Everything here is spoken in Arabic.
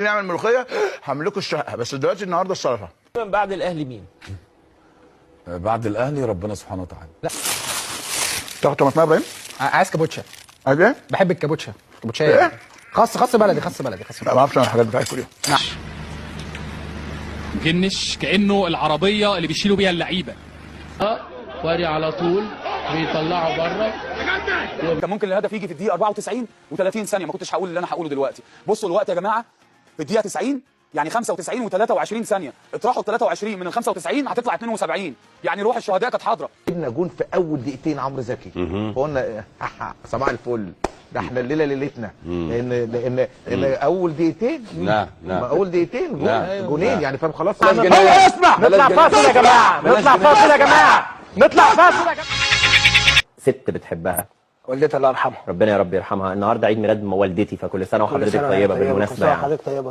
نعمل ملوخيه هعمل لكم الشقه، بس دلوقتي النهارده السلطه. من بعد الاهلي مين؟ بعد الاهلي ربنا سبحانه وتعالى. لا تاخد طماطم ابراهيم؟ عايز كابوتشا. عايز ايه؟ بحب الكابوتشا. كابوتشايه ايه؟ خاص بلدي، خاص بلدي، خاص لا بلدي. ما اعرفش انا الحاجات بتاعتكم دي. نعم. جنش كانه العربيه اللي بيشيلوا بيها اللعيبه. وادي على طول بيطلعوا بره. كان ممكن الهدف يجي في الدقيقه 94 و30 ثانيه، ما كنتش هقول اللي انا هقوله دلوقتي. بصوا الوقت يا جماعه، في الدقيقه 90 يعني 95 و23 ثانيه، اطرحوا 23 من ال 95 هتطلع 72، يعني روح الشهداء كانت حاضره. جبنا جون في اول دقيقتين عمرو زكي، فقلنا صباح الفل، ده احنا الليله ليلتنا، لان اول دقيقتين اول دقيقتين جونين يعني، فاهم؟ خلاص اسمع، نطلع فاصل يا جماعه، نطلع فاصل يا جماعه، نطلع فاصل يا جماعه. ست بتحبها، والدتها الله يرحمها، ربنا يا رب يرحمها. النهارده عيد ميلاد والدتي، فكل سنه وحضرتك طيبه بالمناسبه يعني. حضرتك طيبه.